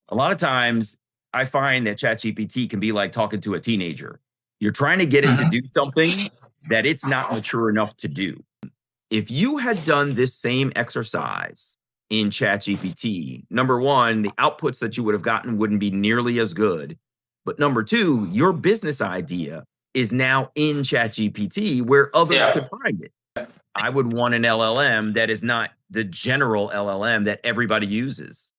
A lot of times I find that ChatGPT can be like talking to a teenager. You're trying to get it to do something that it's not mature enough to do. If you had done this same exercise in ChatGPT, number one, the outputs that you would have gotten wouldn't be nearly as good. But number two, your business idea is now in ChatGPT where others could find it. I would want an LLM that is not the general LLM that everybody uses.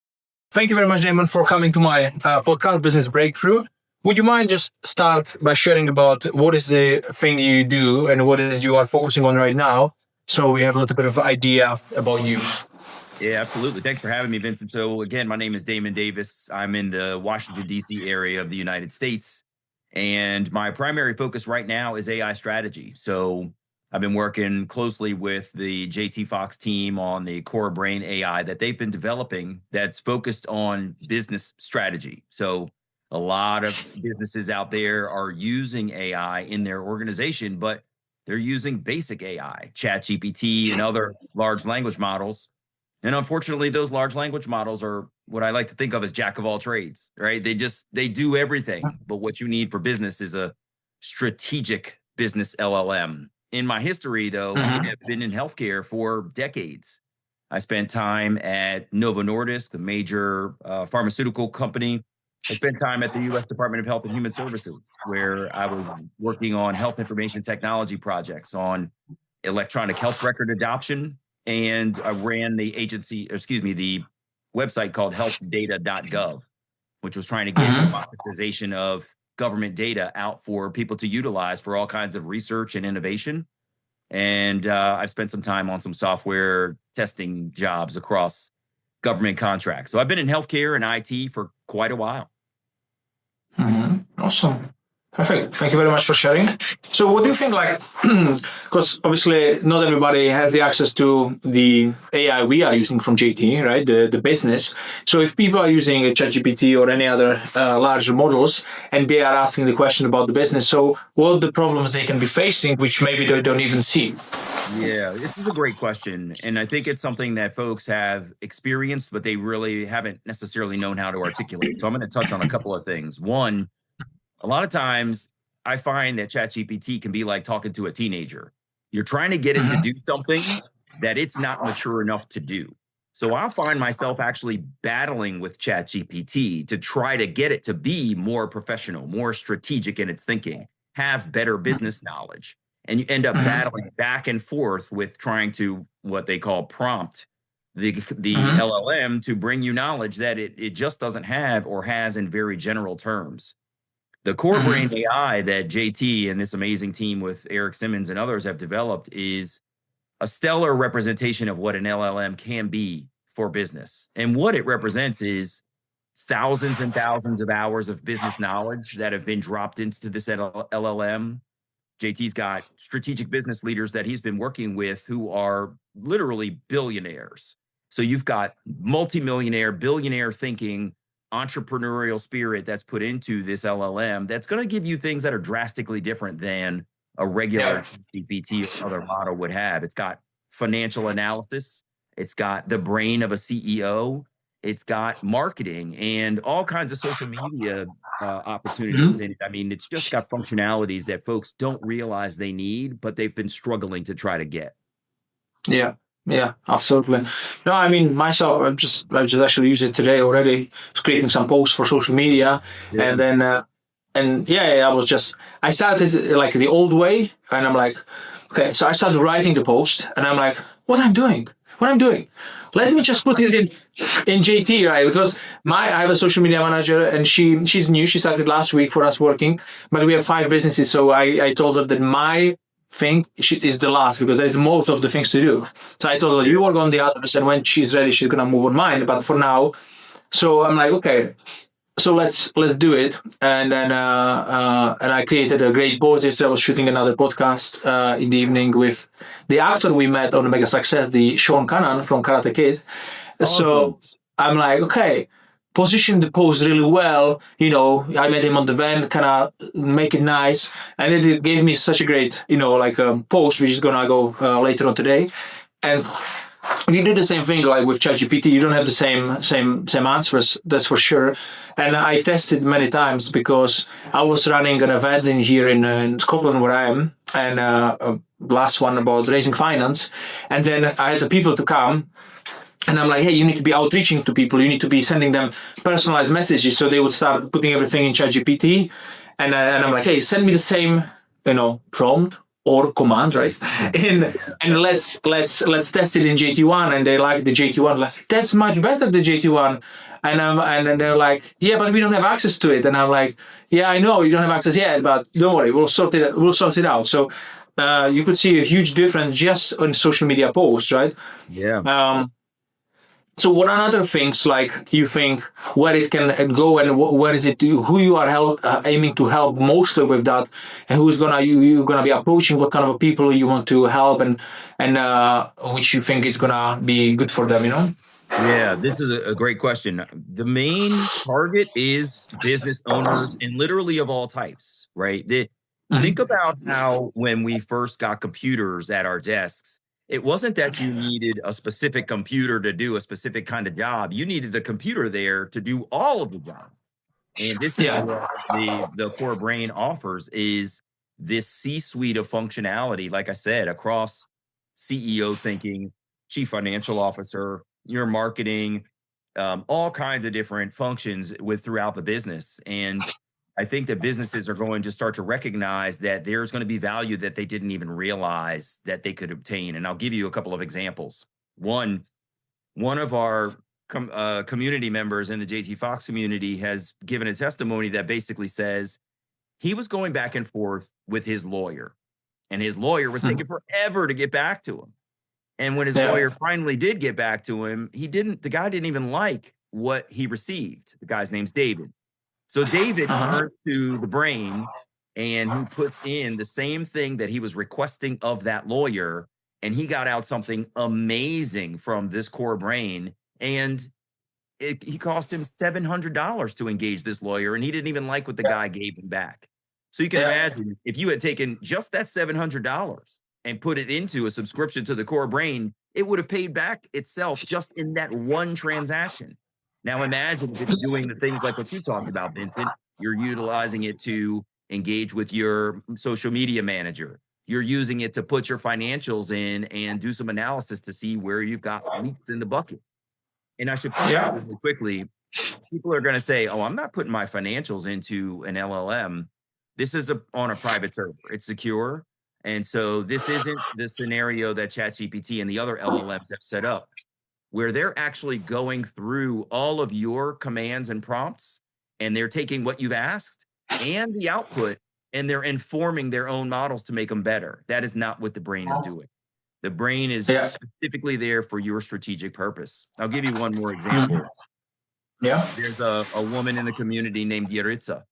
Thank you very much, Damon, for coming to my podcast, Business Breakthrough. Would you mind just start by sharing about what is the thing you do and what is you are focusing on right now, so we have a little bit of idea about you? Yeah, absolutely. Thanks for having me, Vincent. So again, my name is Damon Davis. I'm in the Washington, D.C. area of the United States. And my primary focus right now is AI strategy. So I've been working closely with the JT Fox team on the Core Brain AI that they've been developing that's focused on business strategy. So a lot of businesses out there are using AI in their organization, but they're using basic AI, ChatGPT and other large language models. And unfortunately, those large language models are what I like to think of as jack of all trades, right? They do everything. But what you need for business is a strategic business LLM. In my history, though, I have been in healthcare for decades. I spent time at Novo Nordisk, the major pharmaceutical company. I spent time at the U.S. Department of Health and Human Services, where I was working on health information technology projects on electronic health record adoption. And I ran the the website called healthdata.gov, which was trying to get democratization of government data out for people to utilize for all kinds of research and innovation. And I've spent some time on some software testing jobs across government contracts. So I've been in healthcare and IT for quite a while. Awesome. Perfect. Thank you very much for sharing. So what do you think, because obviously not everybody has the access to the AI we are using from JT, right? The business. So if people are using a ChatGPT or any other larger models and they are asking the question about the business, so what are the problems they can be facing, which maybe they don't even see? Yeah, this is a great question. And I think it's something that folks have experienced, but they really haven't necessarily known how to articulate. So I'm going to touch on a couple of things. One, a lot of times I find that ChatGPT can be like talking to a teenager. You're trying to get it to do something that it's not mature enough to do. So I'll find myself actually battling with ChatGPT to try to get it to be more professional, more strategic in its thinking, have better business knowledge. And you end up battling back and forth with trying to what they call prompt the LLM to bring you knowledge that it just doesn't have or has in very general terms. The Core Brain AI that JT and this amazing team with Eric Simmons and others have developed is a stellar representation of what an LLM can be for business. And what it represents is thousands and thousands of hours of business knowledge that have been dropped into this LLM. JT's got strategic business leaders that he's been working with who are literally billionaires. So you've got multimillionaire, billionaire thinking, entrepreneurial spirit that's put into this LLM that's going to give you things that are drastically different than a regular GPT or other model would have. It's got financial analysis. It's got the brain of a CEO. It's got marketing and all kinds of social media opportunities. And I mean, it's just got functionalities that folks don't realize they need, but they've been struggling to try to get. Yeah, absolutely. No, I mean, myself, I just actually used it today already. I was creating some posts for social media. And then, I started like the old way. And I'm like, okay, so I started writing the post and I'm like, what I'm doing? Let me just put it in JT, right? Because I have a social media manager and she's new. She started last week for us working, but we have 5 businesses. So I told her that my thing is the last because there's most of the things to do. So I told her, you work on the others, and when she's ready, she's gonna move on mine. But for now, so I'm like, okay, so let's do it. And then and I created a great post. Yesterday I was shooting another podcast in the evening with the actor we met on Mega Success, the Sean Cannon from Karate Kid. Awesome. So I'm like, okay, position the post really well. I met him on the van, kind of make it nice. And it gave me such a great, post, which is going to go later on today. And you do the same thing like with ChatGPT. You don't have the same answers, that's for sure. And I tested many times because I was running an event here in Scotland where I am, and last one about raising finance, and then I had the people to come. And I'm like, hey, you need to be outreaching to people. You need to be sending them personalized messages. So they would start putting everything in ChatGPT, and I'm like, hey, send me the same, prompt or command, right? And let's test it in JT1. And they like the JT1, like that's much better the JT1. And then they're like, yeah, but we don't have access to it. And I'm like, yeah, I know you don't have access yet, but don't worry, we'll sort it. We'll sort it out. So you could see a huge difference just on social media posts, right? Yeah. So what are other things like you think where it can go, and where is it who you are aiming to help mostly with that, and who's gonna you gonna be approaching, what kind of people you want to help, and which you think is gonna be good for them, Yeah, this is a great question. The main target is business owners and literally of all types, right? Think Mhm. about how when we first got computers at our desks, it wasn't that you needed a specific computer to do a specific kind of job. You needed the computer there to do all of the jobs. And this is Yeah. what the core brain offers is this C-suite of functionality, like I said, across CEO thinking, chief financial officer, your marketing, all kinds of different functions with throughout the business. And I think that businesses are going to start to recognize that there's going to be value that they didn't even realize that they could obtain. And I'll give you a couple of examples. One of our community members in the JT Fox community has given a testimony that basically says he was going back and forth with his lawyer, and his lawyer was Mhm. taking forever to get back to him. And when his Yeah. lawyer finally did get back to him, the guy didn't even like what he received. The guy's name's David. So David Uh-huh. turns to the brain and he puts in the same thing that he was requesting of that lawyer. And he got out something amazing from this core brain. And he cost him $700 to engage this lawyer. And he didn't even like what the guy gave him back. So you can Yeah. imagine if you had taken just that $700 and put it into a subscription to the core brain, it would have paid back itself just in that one transaction. Now imagine if it's doing the things like what you talked about, Vincent. You're utilizing it to engage with your social media manager. You're using it to put your financials in and do some analysis to see where you've got leaks in the bucket. And I should point out Yeah. really quickly, people are going to say, "Oh, I'm not putting my financials into an LLM. This is on a private server. It's secure." And so this isn't the scenario that ChatGPT and the other LLMs have set up, where they're actually going through all of your commands and prompts, and they're taking what you've asked and the output, and they're informing their own models to make them better. That is not what the brain is doing. The brain is Yeah. specifically there for your strategic purpose. I'll give you one more Mhm. example. Yeah. There's a woman in the community named Yeritza.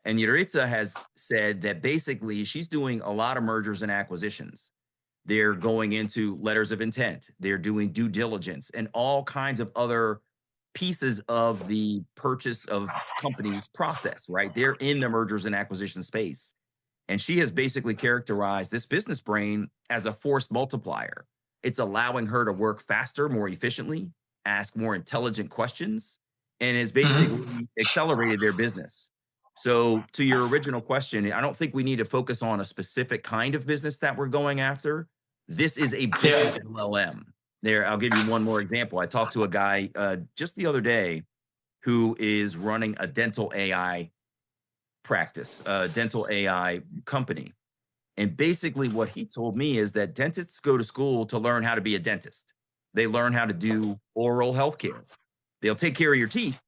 And Yeritza has said that basically she's doing a lot of mergers and acquisitions. They're going into letters of intent. They're doing due diligence and all kinds of other pieces of the purchase of companies process, right? They're in the mergers and acquisition space. And she has basically characterized this business brain as a force multiplier. It's allowing her to work faster, more efficiently, ask more intelligent questions, and has Mhm. basically accelerated their business. So, to your original question, I don't think we need to focus on a specific kind of business that we're going after. This is a business Yeah. LLM. There, I'll give you one more example. I talked to a guy just the other day who is running a dental AI practice, a dental AI company. And basically, what he told me is that dentists go to school to learn how to be a dentist. They learn how to do oral health care. They'll take care of your teeth,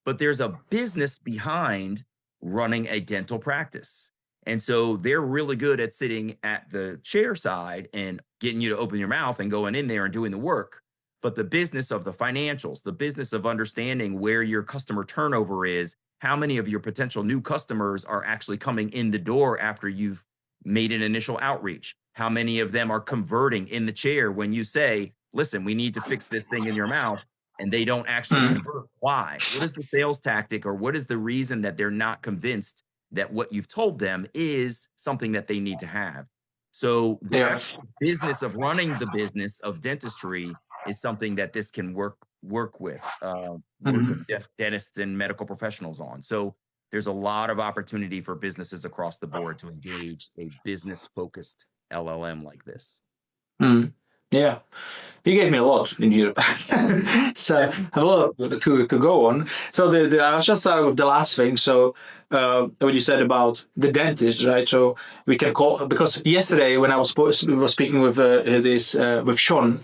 but there's a business behind running a dental practice. And so they're really good at sitting at the chair side and getting you to open your mouth and going in there and doing the work. But the business of the financials, the business of understanding where your customer turnover is, how many of your potential new customers are actually coming in the door after you've made an initial outreach, how many of them are converting in the chair when you say, listen, we need to fix this thing in your mouth, and they don't actually Mhm. convert. Why? What is the sales tactic, or what is the reason that they're not convinced that what you've told them is something that they need to have? So the Yeah. actual business of running the business of dentistry is something that this can work with Mhm. dentists and medical professionals on. So there's a lot of opportunity for businesses across the board to engage a business focused LLM like this. Mhm. Yeah. You gave me a lot in here. So I have a lot to go on. So I'll just start with the last thing. So what you said about the dentist, right? So we can call, because yesterday when we were speaking with this with Sean,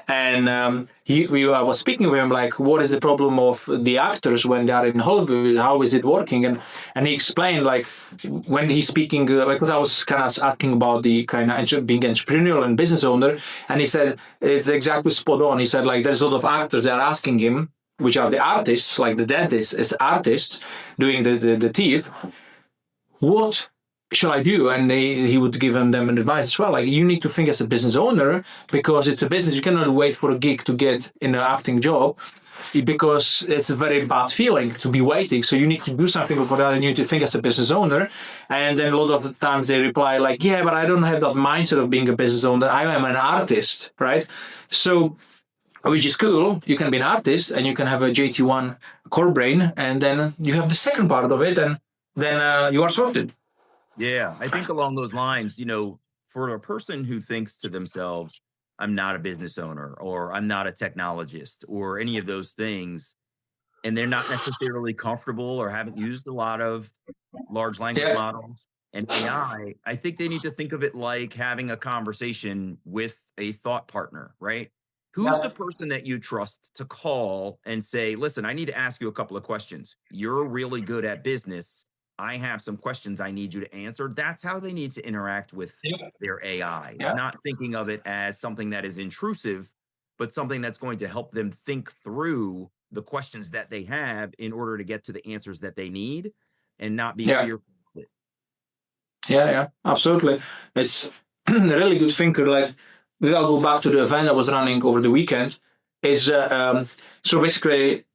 and I was speaking with him like, what is the problem of the actors when they are in Hollywood? How is it working? And he explained like when he's speaking, because I was kind of asking about the kind of being entrepreneurial and business owner, and he said it's exactly spot on. He said like there's a lot of actors that are asking him, which are the artists, like the dentist is artist doing the teeth. What shall I do? And he would give them an advice as well. Like you need to think as a business owner because it's a business. You cannot wait for a gig to get in an acting job because it's a very bad feeling to be waiting. So you need to do something for that and you need to think as a business owner. And then a lot of the times they reply like, yeah, but I don't have that mindset of being a business owner. I am an artist, right? So which is cool. You can be an artist and you can have a JT1 core brain, and then you have the second part of it, and then you are sorted. Yeah, I think along those lines, for a person who thinks to themselves, I'm not a business owner or I'm not a technologist or any of those things, and they're not necessarily comfortable or haven't used a lot of large language Yeah, models and I think they need to think of it like having a conversation with a thought partner, right? Who's the yeah, person that you trust to call and say, listen, I need to ask you a couple of questions. You're really good at business. I have some questions I need you to answer. That's how they need to interact with yeah, their AI, is yeah, not thinking of it as something that is intrusive, but something that's going to help them think through the questions that they have in order to get to the answers that they need and not be yeah, fearful of it. yeah. Absolutely. It's a really good thinker. Like, I'll go back to the event I was running over the weekend. Is so basically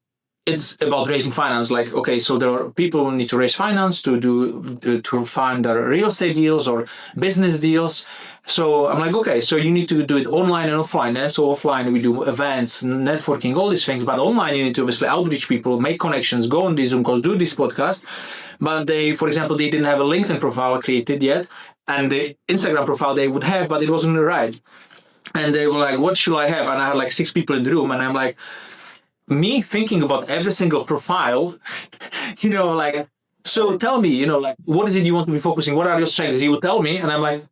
it's about raising finance. Like, okay, so there are people who need to raise finance to find their real estate deals or business deals. So I'm like, okay, so you need to do it online and offline. And so offline we do events, networking, all these things. But online you need to obviously outreach people, make connections, go on these Zoom calls, do this podcast. But they, for example, they didn't have a LinkedIn profile created yet, and the Instagram profile they would have, but it wasn't right. And they were like, what should I have? And I had like 6 people in the room, and I'm like, me thinking about every single profile, like, so tell me, like, what is it you want to be focusing? What are your strengths? He would tell me, and I'm like,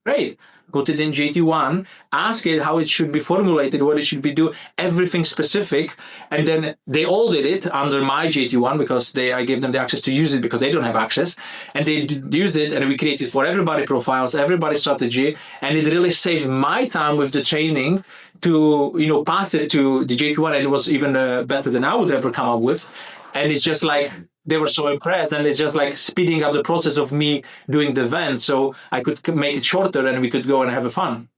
great. Put it in JT1, ask it how it should be formulated, what it should be do, everything specific. And then they all did it under my JT1 because I gave them the access to use it because they don't have access. And they used it and we created for everybody profiles, everybody strategy. And it really saved my time with the training to, pass it to the JT1. And it was even better than I would ever come up with. And it's just like, they were so impressed, and it's just like speeding up the process of me doing the event so I could make it shorter and we could go and have a fun.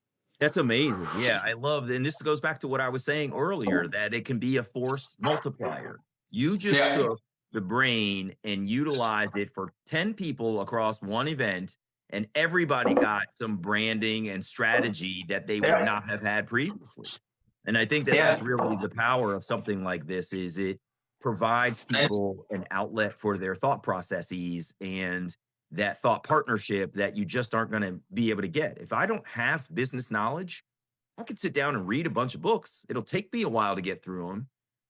That's amazing. Yeah, I love, and this goes back to what I was saying earlier, that it can be a force multiplier. You just Yeah, took the brain and utilized it for 10 people across one event, and everybody got some branding and strategy that they would yeah, not have had previously. And I think that that's yeah, really the power of something like this, is it provides people an outlet for their thought processes and that thought partnership that you just aren't going to be able to get. If I don't have business knowledge, I could sit down and read a bunch of books. It'll take me a while to get through them.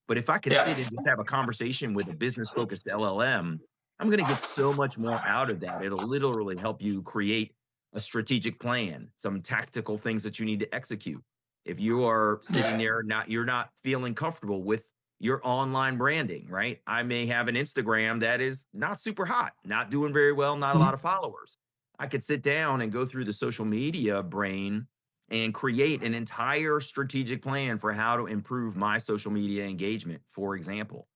But if I could yeah, sit and just have a conversation with a business focused LLM, I'm going to get so much more out of that. It'll literally help you create a strategic plan, some tactical things that you need to execute. If you are sitting yeah, there, you're not feeling comfortable with your online branding, right? I may have an Instagram that is not super hot, not doing very well, not a lot mhm, of followers. I could sit down and go through the social media brain and create an entire strategic plan for how to improve my social media engagement. For example,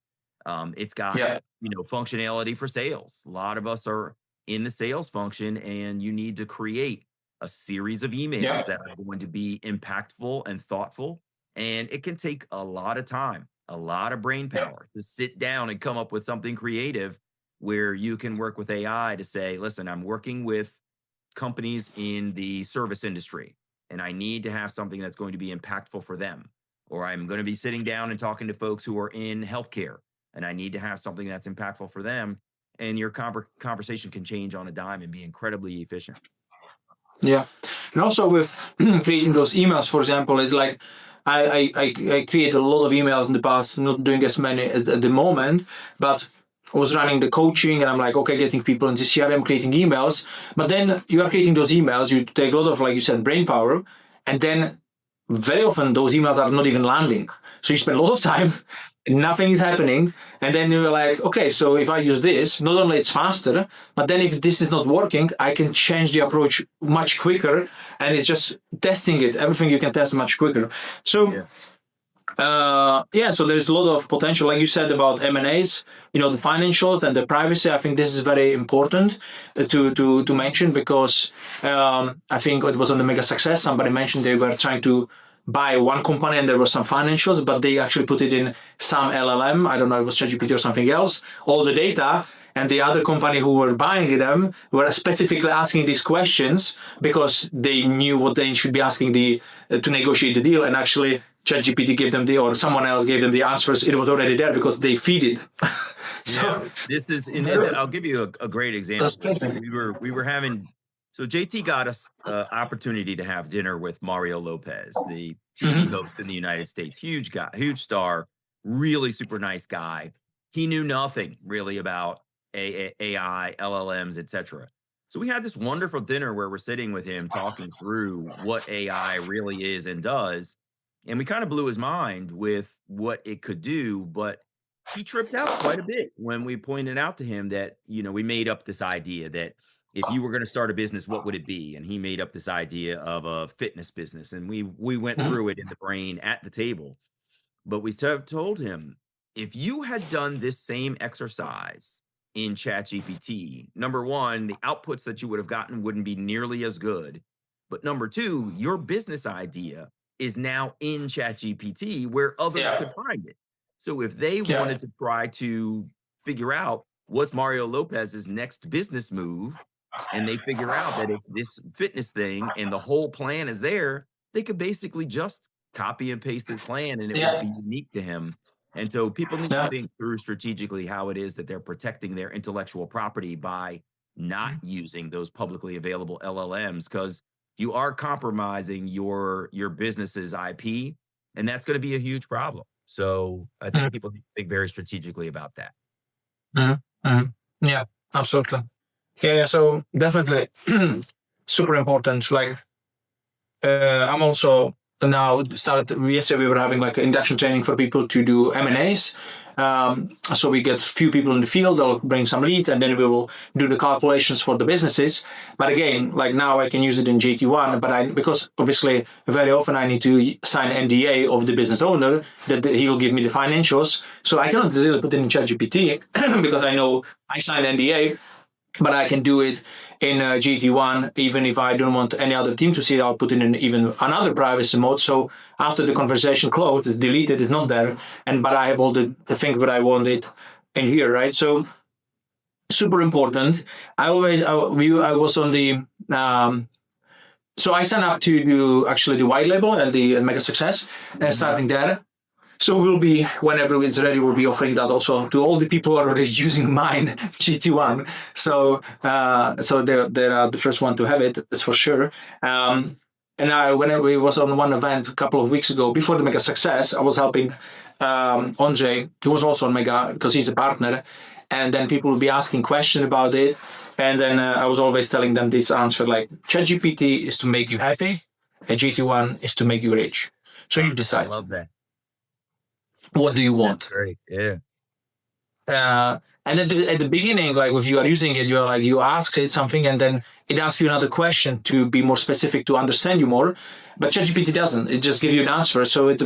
it's got, yeah, functionality for sales. A lot of us are in the sales function, and you need to create a series of emails yeah, that are going to be impactful and thoughtful. And it can take a lot of time, a lot of brain yeah, power to sit down and come up with something creative where you can work with AI to say, listen, I'm working with companies in the service industry, and I need to have something that's going to be impactful for them. or I'm going to be sitting down and talking to folks who are in healthcare, and I need to have something that's impactful for them. And your conversation can change on a dime and be incredibly efficient. Yeah, and also with creating those emails, for example, is like I create a lot of emails in the past. I'm not doing as many at the moment, but I was running the coaching, and I'm like, okay, getting people into CRM, creating emails. But then you are creating those emails. You take a lot of, like you said, brain power, and then very often those emails are not even landing. So you spend a lot of time, nothing is happening, and then you're like, okay, so if I use this, not only it's faster, but then if this is not working, I can change the approach much quicker, and it's just testing it. Everything you can test much quicker. So Yeah. yeah, so there's a lot of potential, like you said about M&As, the financials and the privacy. I think this is very important to mention, because I think it was on the Mega Success. Somebody mentioned they were trying to buy one company and there was some financials, but they actually put it in some LLM. I don't know, it was ChatGPT or something else, all the data. And the other company who were buying them were specifically asking these questions because they knew what they should be asking to negotiate the deal. And actually, ChatGPT gave them or someone else gave them the answers. It was already there because they feed it. So Yeah, this is, and I'll give you a great example. We were having, so JT got us opportunity to have dinner with Mario Lopez, the TV host in the United States. Huge guy, huge star, really super nice guy. He knew nothing really about AI, LLMs, etc. So we had this wonderful dinner where we're sitting with him talking through what AI really is and does. And we kind of blew his mind with what it could do, but he tripped out quite a bit when we pointed out to him that, we made up this idea that if you were going to start a business, what would it be? And he made up this idea of a fitness business. And we went through it in the brain at the table. But we told him, if you had done this same exercise in ChatGPT, number one, the outputs that you would have gotten wouldn't be nearly as good. But number two, your business idea is now in ChatGPT where others could find it. So if they wanted to try to figure out what's Mario Lopez's next business move, and they figure out that if this fitness thing and the whole plan is there, they could basically just copy and paste his plan and it would be unique to him. And so people need to think through strategically how it is that they're protecting their intellectual property by not using those publicly available LLMs, because you are compromising your business's IP, and that's going to be a huge problem. So I think people need to think very strategically about that. Yeah, absolutely. Yeah, so definitely super important. Like I'm also now started, yesterday we were having like an induction training for people to do M&As. So we get few people in the field, they'll bring some leads, and then we will do the calculations for the businesses. But again, like now I can use it in JT1, but because obviously very often I need to sign NDA of the business owner that he will give me the financials. So I cannot really put it in ChatGPT because I know I signed NDA, but I can do it in GT1. Even if I don't want any other team to see it, I'll put it in even another privacy mode. So after the conversation closed, it's deleted, it's not there. But I have all the things that I wanted in here, right? So super important. I was on the so I signed up to do actually the white label and the Mega Success, and starting there. So we'll be, whenever it's ready, we'll be offering that also to all the people who are already using mine, GT1. So they are the first one to have it, that's for sure. And when we was on one event a couple of weeks ago, before the Mega Success, I was helping Andre, who was also on Mega, because he's a partner. And then people will be asking questions about it. And then I was always telling them this answer, like, ChatGPT is to make you happy, and GT1 is to make you rich. So you decide. I love that. What do you want? That's great. Yeah. And at the beginning, like if you are using it, you ask it something, and then it asks you another question to be more specific, to understand you more. But ChatGPT doesn't. It just gives you an answer. So it's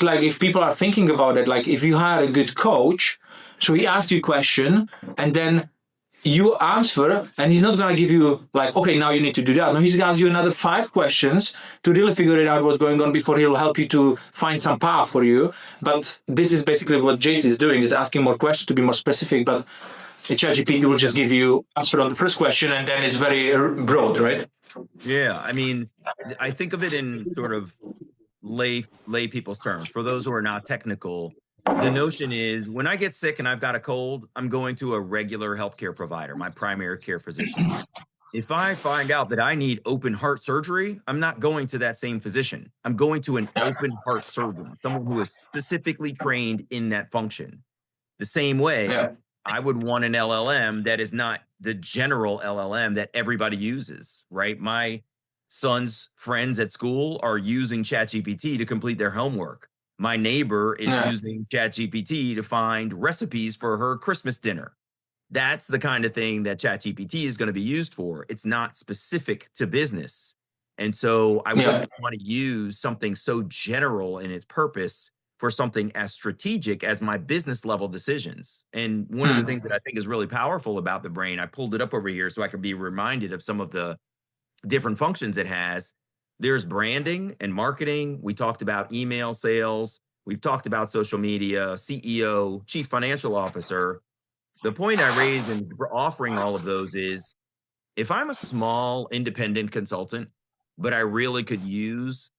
like if people are thinking about it, like if you hire a good coach, so he asks you a question, and then you answer, and he's not going to give you like, okay, now you need to do that. No, he's going to ask you another 5 questions to really figure it out what's going on before he'll help you to find some path for you. But this is basically what JT is doing, is asking more questions to be more specific. But ChatGPT will just give you answer on the first question, and then it's very broad, right? Yeah, I mean, I think of it in sort of lay people's terms. For those who are not technical, the notion is when I get sick and I've got a cold, I'm going to a regular healthcare provider, my primary care physician. If I find out that I need open heart surgery, I'm not going to that same physician. I'm going to an open heart surgeon, someone who is specifically trained in that function. The same way, Yeah. I would want an LLM that is not the general LLM that everybody uses, right? My son's friends at school are using ChatGPT to complete their homework. My neighbor is Yeah. using ChatGPT to find recipes for her Christmas dinner. That's the kind of thing that ChatGPT is going to be used for. It's not specific to business. And so I Yeah. wouldn't want to use something so general in its purpose for something as strategic as my business level decisions. And one of the things that I think is really powerful about the brain, I pulled it up over here so I could be reminded of some of the different functions it has. There's branding and marketing. We talked about email sales. We've talked about social media, CEO, chief financial officer. The point I raised in offering all of those is if I'm a small independent consultant, but I really could use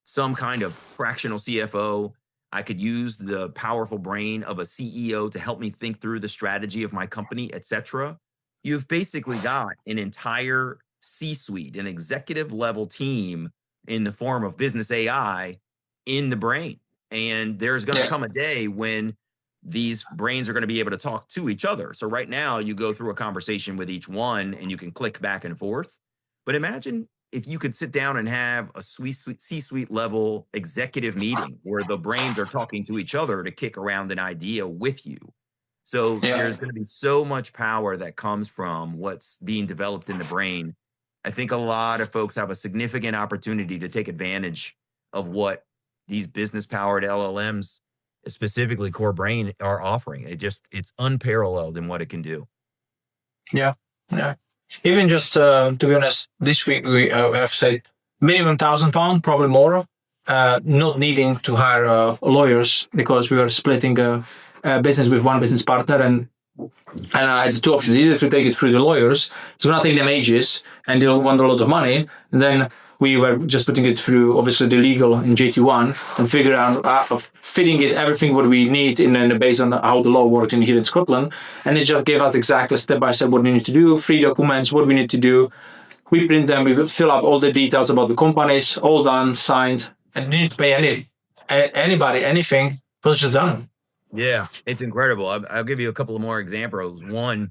some kind of fractional CFO, I could use the powerful brain of a CEO to help me think through the strategy of my company, etc. You've basically got an entire C-suite, an executive level team in the form of business AI in the brain. And there's going to Yeah. come a day when these brains are going to be able to talk to each other. So right now you go through a conversation with each one and you can click back and forth. But imagine if you could sit down and have a C-suite level executive meeting where the brains are talking to each other to kick around an idea with you. So Yeah. there's going to be so much power that comes from what's being developed in the brain. I think a lot of folks have a significant opportunity to take advantage of what these business powered LLMs, specifically core brain, are offering. It's unparalleled in what it can do. Yeah. Yeah. Even just to be honest, this week we have said minimum £1,000, probably more. Not needing to hire lawyers because we are splitting a business with one business partner, and I had two options: either to take it through the lawyers, so nothing them ages, and they'll want a lot of money. And then we were just putting it through, obviously, the legal in JT1 and figure out fitting it everything what we need in based on how the law works in here in Scotland. And it just gave us exactly step by step what we need to do, 3 documents, what we need to do. We print them, we fill up all the details about the companies, all done, signed, and didn't need to pay anybody anything. It was just done. Yeah, it's incredible. I'll give you a couple of more examples. One,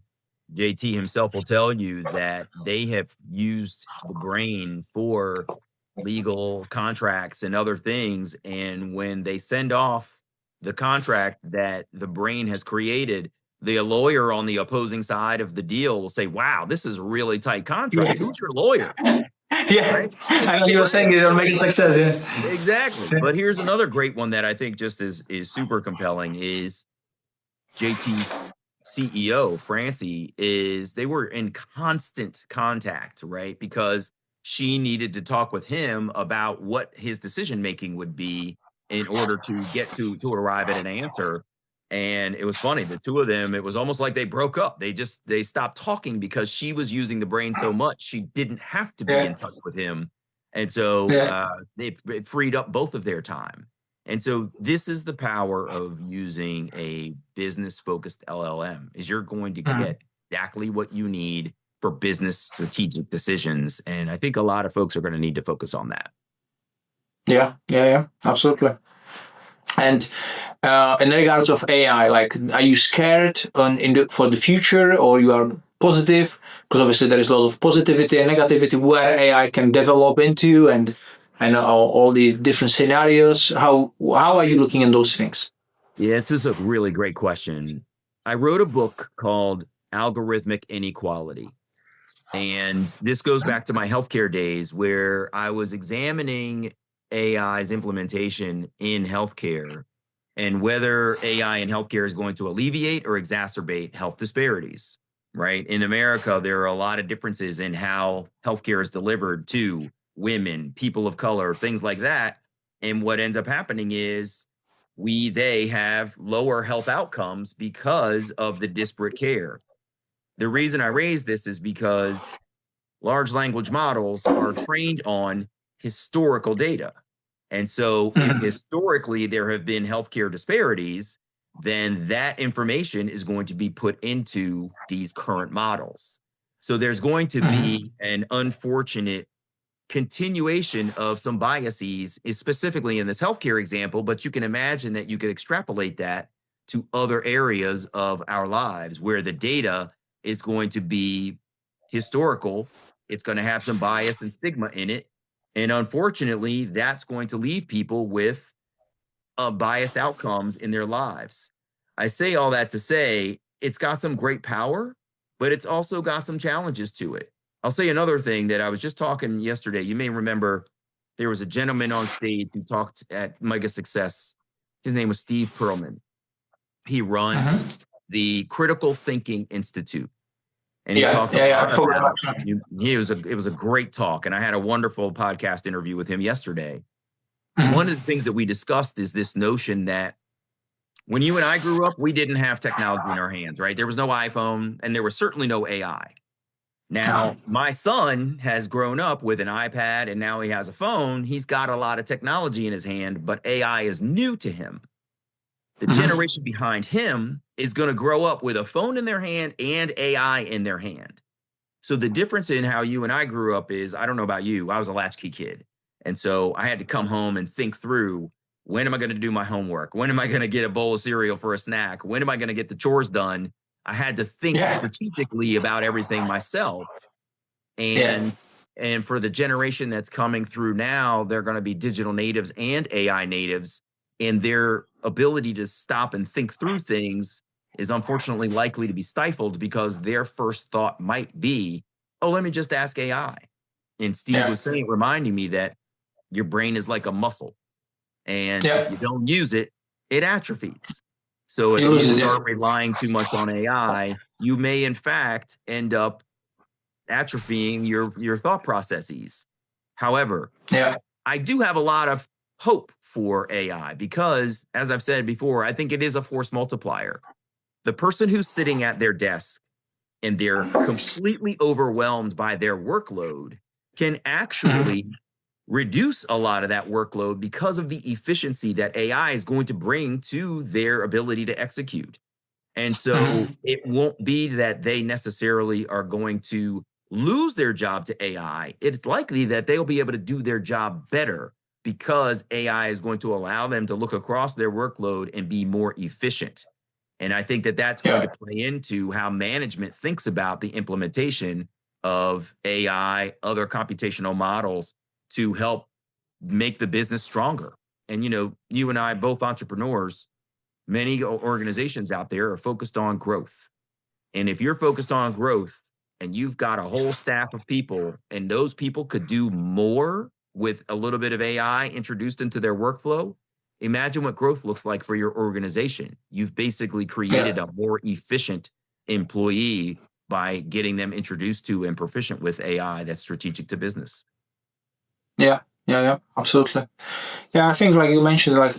JT himself will tell you that they have used the brain for legal contracts and other things. And when they send off the contract that the brain has created, the lawyer on the opposing side of the deal will say, wow, this is a really tight contract. Who's your lawyer? Yeah, Right? I know you were saying it'll make it success. Yeah. Exactly. But here's another great one that I think just is super compelling is JT CEO, Francie, is they were in constant contact, right? Because she needed to talk with him about what his decision making would be in order to get to arrive at an answer. And it was funny, the two of them, it was almost like they broke up. They stopped talking because she was using the brain so much she didn't have to be Yeah. in touch with him. And so Yeah. it freed up both of their time. And so this is the power of using a business focused LLM is you're going to Mm. get exactly what you need for business strategic decisions. And I think a lot of folks are going to need to focus on that. Yeah. Yeah. Yeah. Absolutely. And in regards of AI, like, are you scared for the future, or you are positive? Because obviously there is a lot of positivity and negativity where AI can develop into, and all the different scenarios. How are you looking at those things? Yeah, this is a really great question. I wrote a book called Algorithmic Inequality. And this goes back to my healthcare days where I was examining AI's implementation in healthcare and whether AI in healthcare is going to alleviate or exacerbate health disparities, right? In America, there are a lot of differences in how healthcare is delivered to women, people of color, things like that. And what ends up happening is they have lower health outcomes because of the disparate care. The reason I raise this is because large language models are trained on historical data. And so if Mhm. historically there have been healthcare disparities, then that information is going to be put into these current models. So there's going to Mhm. be an unfortunate continuation of some biases, specifically in this healthcare example, but you can imagine that you could extrapolate that to other areas of our lives where the data is going to be historical. It's going to have some bias and stigma in it. And unfortunately, that's going to leave people with biased outcomes in their lives. I say all that to say it's got some great power, but it's also got some challenges to it. I'll say another thing that I was just talking yesterday. You may remember there was a gentleman on stage who talked at Mega Success. His name was Steve Perlman. He runs Mhm. the Critical Thinking Institute, and he Yeah, talked a yeah, yeah. lot I forgot about. about that. It was a great talk, and I had a wonderful podcast interview with him yesterday. One Mhm. of the things that we discussed is this notion that when you and I grew up, we didn't have technology in our hands, right? There was no iPhone and there was certainly no AI. Uh-huh. Now, my son has grown up with an iPad and now he has a phone. He's got a lot of technology in his hand, but AI is new to him. The Mhm. generation behind him is going to grow up with a phone in their hand and AI in their hand. So the difference in how you and I grew up is, I don't know about you, I was a latchkey kid. And so I had to come home and think through, when am I going to do my homework? When am I going to get a bowl of cereal for a snack? When am I going to get the chores done? I had to think Yeah, strategically about everything myself. yeah, And for the generation that's coming through now, they're going to be digital natives and AI natives, and their ability to stop and think through things is unfortunately likely to be stifled because their first thought might be, oh, let me just ask AI. And Steve yeah, was saying, reminding me that your brain is like a muscle, and if yeah. you don't use it, it atrophies. So You if lose you it. Yeah, start relying too much on AI, you may in fact end up atrophying your thought processes. However, yeah. I do have a lot of hope for AI because, as I've said before, I think it is a force multiplier. The person who's sitting at their desk and they're completely overwhelmed by their workload can Mhm. actually reduce a lot of that workload because of the efficiency that AI is going to bring to their ability to execute. And so Mhm. it won't be that they necessarily are going to lose their job to AI. It's likely that they'll be able to do their job better because AI is going to allow them to look across their workload and be more efficient. And I think that that's going to Yeah, play into how management thinks about the implementation of AI, other computational models to help make the business stronger. And, you and I, both entrepreneurs, many organizations out there are focused on growth. And if you're focused on growth and you've got a whole staff of people and those people could do more with a little bit of AI introduced into their workflow, imagine what growth looks like for your organization. You've basically yeah, created a more efficient employee by getting them introduced to and proficient with AI that's strategic to business. yeah, yeah, yeah. Absolutely. Yeah, I think like you mentioned, like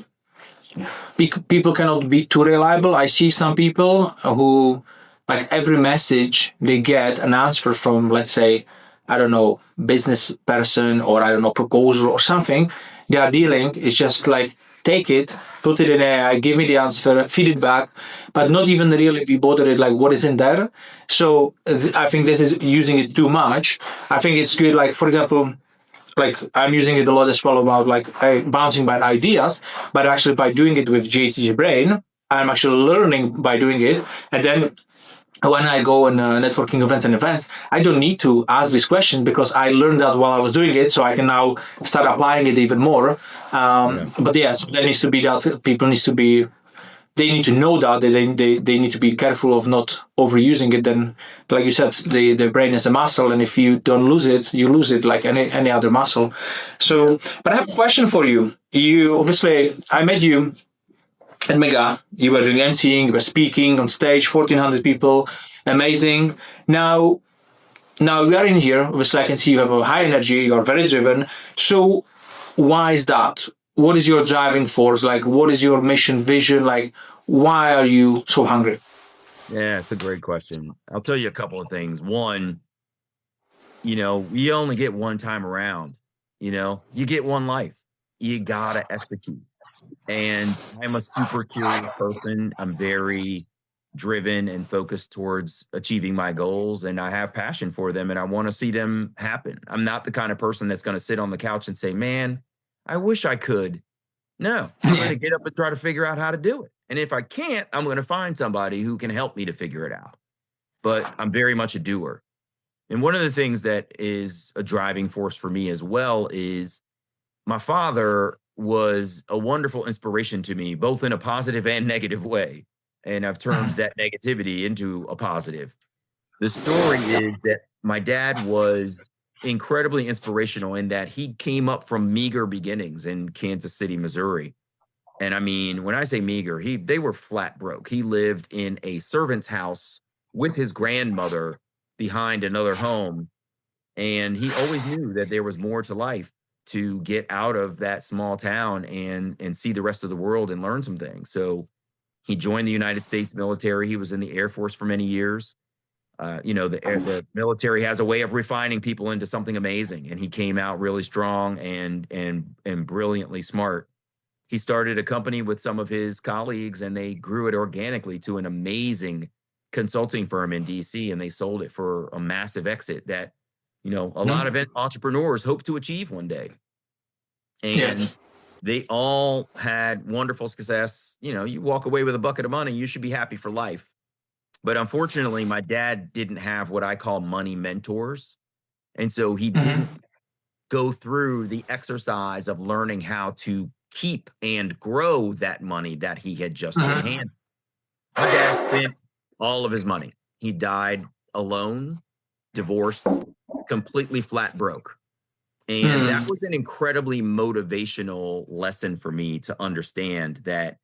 people cannot be too reliable. I see some people who, like every message they get an answer from, let's say, I don't know, business person or I don't know, proposal or something. They are dealing is just like take it, put it in AI, give me the answer, feed it back, but not even really be bothered like what is in there. So I think this is using it too much. I think it's good, like for example, like I'm using it a lot as well about like bouncing by ideas, but actually by doing it with GT Brain, I'm actually learning by doing it. And then when I go on networking events, I don't need to ask this question because I learned that while I was doing it, so I can now start applying it even more. Yeah. But yeah, so there needs to be that people needs to be they need to know that they need to be careful of not overusing it. Then, like you said, the brain is a muscle, and if you don't lose it, you lose it like any other muscle. Yeah. So, but I have a question for you. You obviously, I met you at Mega. You were doing emceeing, you were speaking on stage, 1,400 people, amazing. Now we are in here. Obviously, I can see you have a high energy. You are very driven. So why is that? What is your driving force? Like, what is your mission, vision? Like, why are you so hungry? Yeah, it's a great question. I'll tell you a couple of things. One, we only get one time around. You get one life. you gotta execute. And I'm a super curious person. I'm very driven and focused towards achieving my goals, and I have passion for them, and I want to see them happen. I'm not the kind of person that's going to sit on the couch and say, man, I wish I could. No, I'm going Yeah. to get up and try to figure out how to do it. And if I can't, I'm going to find somebody who can help me to figure it out. But I'm very much a doer. And one of the things that is a driving force for me as well is my father was a wonderful inspiration to me, both in a positive and negative way. And I've turned that negativity into a positive. The story is that my dad was incredibly inspirational in that he came up from meager beginnings in Kansas City, Missouri. And I mean, when I say meager, they were flat broke. He lived in a servant's house with his grandmother behind another home, and he always knew that there was more to life to get out of that small town and see the rest of the world and learn some things. So he joined the United States military. He was in the Air Force for many years. The military has a way of refining people into something amazing, and he came out really strong and brilliantly smart. He started a company with some of his colleagues, and they grew it organically to an amazing consulting firm in DC, and they sold it for a massive exit that, a lot of entrepreneurs hope to achieve one day. And Yes. they all had wonderful success. You walk away with a bucket of money, you should be happy for life. But unfortunately, my dad didn't have what I call money mentors. And so he didn't Hmm. go through the exercise of learning how to keep and grow that money that he had just been Hmm. handed. My dad spent all of his money. He died alone, divorced, completely flat broke. And that Hmm. was an incredibly motivational lesson for me to understand that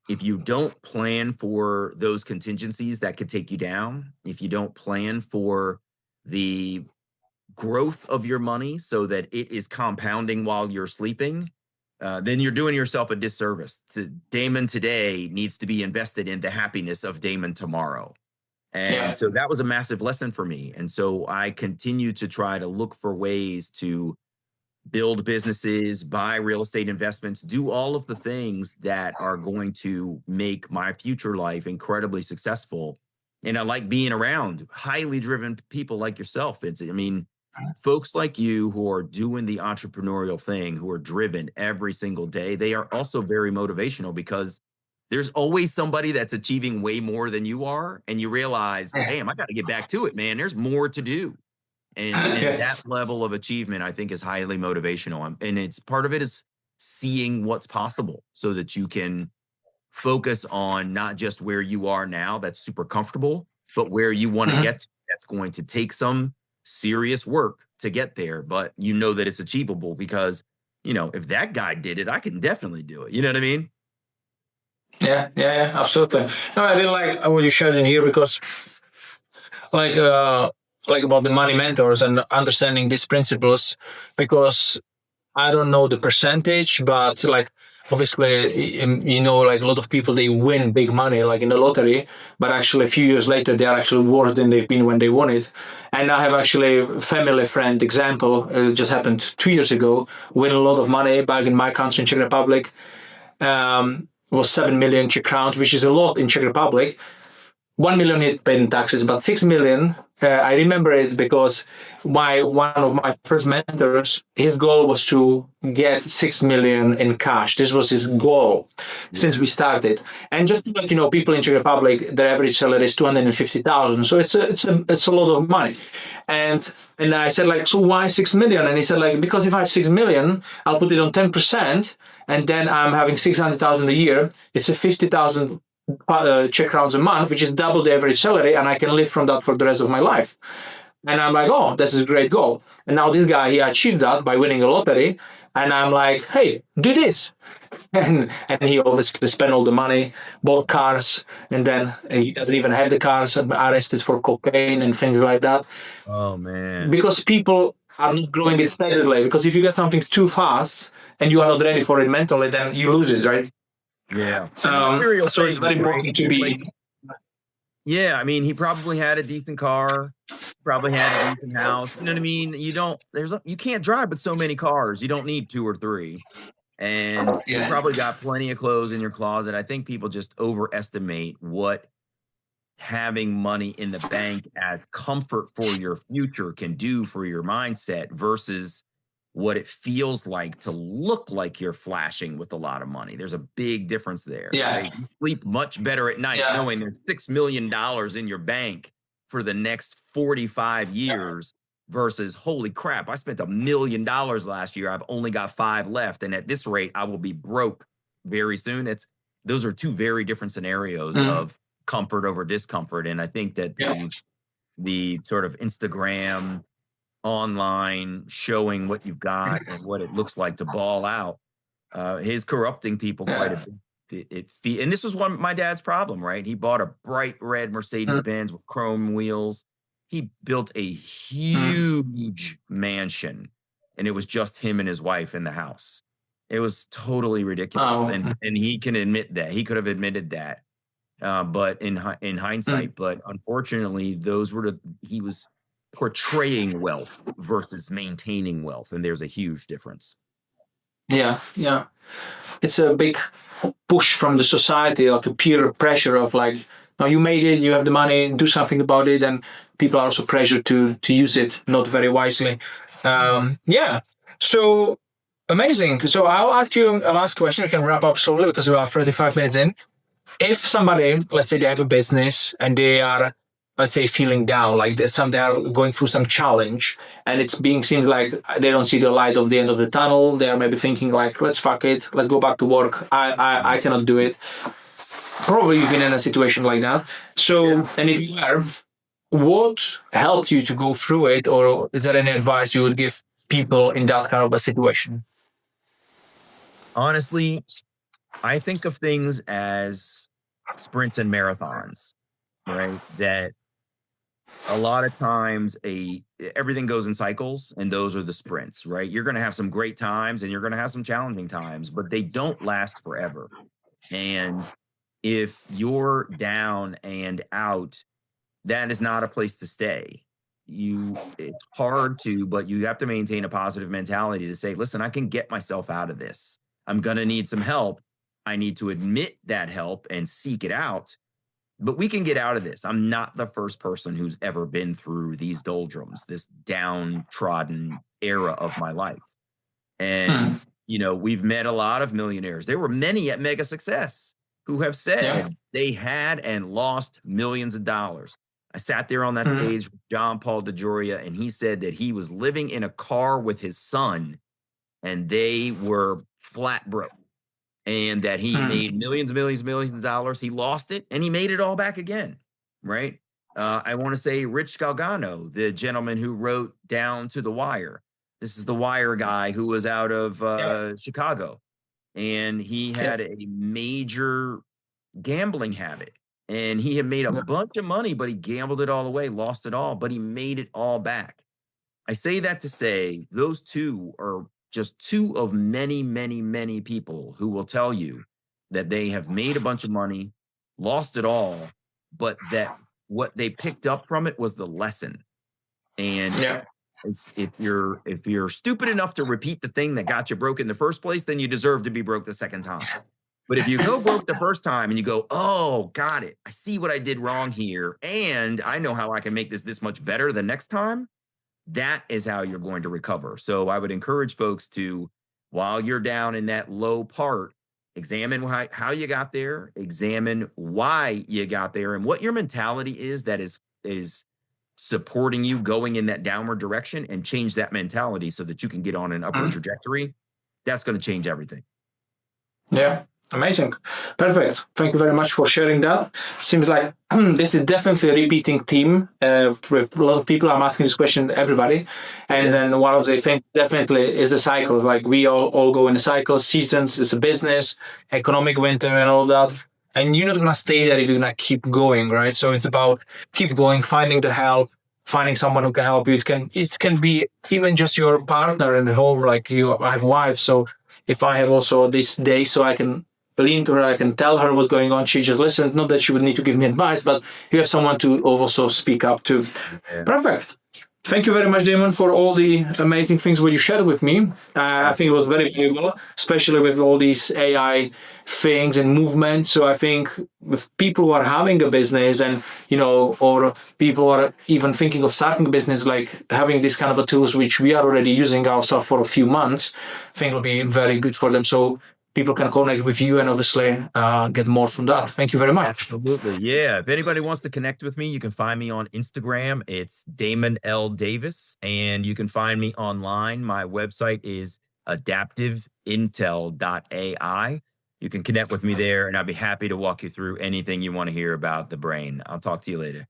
if you don't plan for those contingencies that could take you down, if you don't plan for the growth of your money so that it is compounding while you're sleeping, then you're doing yourself a disservice. Damon today needs to be invested in the happiness of Damon tomorrow. And Yeah. so that was a massive lesson for me. And so I continue to try to look for ways to build businesses, buy real estate investments, do all of the things that are going to make my future life incredibly successful. And I like being around highly driven people like yourself. I mean, folks like you who are doing the entrepreneurial thing, who are driven every single day, they are also very motivational because there's always somebody that's achieving way more than you are. And you realize, Yeah. damn, I got to get back to it, man. There's more to do. And Yeah. that level of achievement, I think, is highly motivational. And it's part of it is seeing what's possible so that you can focus on not just where you are now, that's super comfortable, but where you want to Hmm. get to. That's going to take some serious work to get there, but you know that it's achievable because, if that guy did it, I can definitely do it. You know what I mean? Yeah. Yeah. Yeah. Absolutely. No, I really like what you shared in here because, like, uh, like about the money mentors and understanding these principles, because I don't know the percentage, but like obviously, like a lot of people they win big money like in the lottery, but actually a few years later they are actually worse than they've been when they won it. And I have actually a family friend example. It just happened 2 years ago. Win a lot of money back in my country in Czech Republic. Was 7 million Czech crowns, which is a lot in Czech Republic. 1 million he paid in taxes, but 6 million. I remember it because one of my first mentors, his goal was to get 6 million in cash. This was his goal since Yeah. we started. And just like people in Czech Republic, their average salary is 250,000. So it's a lot of money. And I said like, so why 6 million? And he said like, because if I have 6 million, I'll put it on 10%, and then I'm having 600,000 a year. It's a 50,000 Czech crowns a month, which is double the average salary, and I can live from that for the rest of my life. And I'm like, oh, this is a great goal. And now this guy, he achieved that by winning a lottery. And I'm like, hey, do this. And he obviously spent all the money, bought cars, and then he doesn't even have the cars, and arrested for cocaine and things like that. Oh, man. Because people are not growing it steadily. Because if you get something too fast and you are not ready for it mentally, then you lose it, right? Yeah. And material So it's things, very right? important to Like, be. yeah, I mean, he probably had a decent car, probably had a decent house. You know what I mean? You can't drive but so many cars. You don't need two or three. And you Yeah. probably got plenty of clothes in your closet. I think people just overestimate what having money in the bank as comfort for your future can do for your mindset versus what it feels like to look like you're flashing with a lot of money. There's a big difference there, Yeah. right? You sleep much better at night Yeah. knowing there's $6 million in your bank for the next 45 years versus holy crap, I spent $1 million last year. I've only got 5 left. And at this rate, I will be broke very soon. Those are two very different scenarios Mm. of comfort over discomfort. And I think that Yeah. the sort of Instagram online showing what you've got and what it looks like to ball out is corrupting people quite a Yeah. bit. And this was my dad's problem, right? He bought a bright red Mercedes Mm. Benz with chrome wheels. He built a Mm. huge mansion, and it was just him and his wife in the house. It was totally ridiculous, Oh. and he can admit that. He could have admitted that, but in Mm. hindsight, but unfortunately, he was portraying wealth versus maintaining wealth, and there's a huge difference. Yeah. Yeah. It's a big push from the society, like a peer pressure of like, no, you made it, you have the money, do something about it, and people are also pressured to use it not very wisely. Yeah. So amazing. So I'll ask you a last question. We can wrap up slowly because we are 35 minutes in. If somebody, let's say they have a business and they are, let's say, feeling down, like they are going through some challenge, and it's being seems like they don't see the light of the end of the tunnel. They are maybe thinking like, let's fuck it, let's go back to work. I cannot do it. Probably you've been in a situation like that. So, and if you are, what helped you to go through it, or is there any advice you would give people in that kind of a situation? Honestly, I think of things as sprints and marathons, right? That a lot of times everything goes in cycles, and those are the sprints, right? You're going to have some great times and you're going to have some challenging times, but they don't last forever. And if you're down and out, that is not a place to stay. It's hard to, but you have to maintain a positive mentality to say, listen, I can get myself out of this. I'm going to need some help. I need to admit that help and seek it out, but we can get out of this. I'm not the first person who's ever been through these doldrums, this downtrodden era of my life. Hmm. And, we've met a lot of millionaires. There were many at mega success who have Yeah. said they had and lost millions of dollars. I sat there on that Hmm. stage with John Paul DeJoria, and he said that he was living in a car with his son and they were flat broke, and that he Hmm. made millions, millions, millions of dollars. He lost it and he made it all back again. Right. I want to say Rich Galgano, the gentleman who wrote Down to the Wire. This is the Wire guy who was out of Yeah. Chicago, and he Yeah. had a major gambling habit, and he had made a Yeah. bunch of money, but he gambled it all away, lost it all, but he made it all back. I say that to say those two are just two of many, many, many people who will tell you that they have made a bunch of money, lost it all, but that what they picked up from it was the lesson. And Yeah. if you're stupid enough to repeat the thing that got you broke in the first place, then you deserve to be broke the second time. But if you go broke the first time and you go, oh, got it, I see what I did wrong here, and I know how I can make this much better the next time, that is how you're going to recover. So I would encourage folks to, while you're down in that low part, examine how you got there, examine why you got there, and what your mentality is that is supporting you going in that downward direction, and change that mentality so that you can get on an upward Hmm. trajectory. That's going to change everything. Yeah, amazing. Perfect. Thank you very much for sharing that. Seems like this is definitely a repeating theme with a lot of people. I'm asking this question to everybody. And Yeah. then one of the things definitely is the cycle. Like we all go in a cycle, seasons, it's a business, economic winter and all that. And you're not going to stay there if you're going to keep going, right? So it's about keep going, finding the help, finding someone who can help you. It can be even just your partner in the home, like you I have wives. So if I have also this day, so I can lean to her, I can tell her what's going on. She just listens. Not that she would need to give me advice, but you have someone to also speak up to. Yeah. Perfect. Thank you very much, Damon, for all the amazing things what you shared with me. I think it was very valuable, especially with all these AI things and movements. So I think with people who are having a business and, or people who are even thinking of starting a business, like having these kind of a tools, which we are already using ourselves for a few months, I think will be very good for them. So people can connect with you and obviously get more from that. Thank you very much. Absolutely. Yeah. If anybody wants to connect with me, you can find me on Instagram. It's Damon L. Davis. And you can find me online. My website is adaptiveintel.ai. You can connect with me there, and I'd be happy to walk you through anything you want to hear about the brain. I'll talk to you later.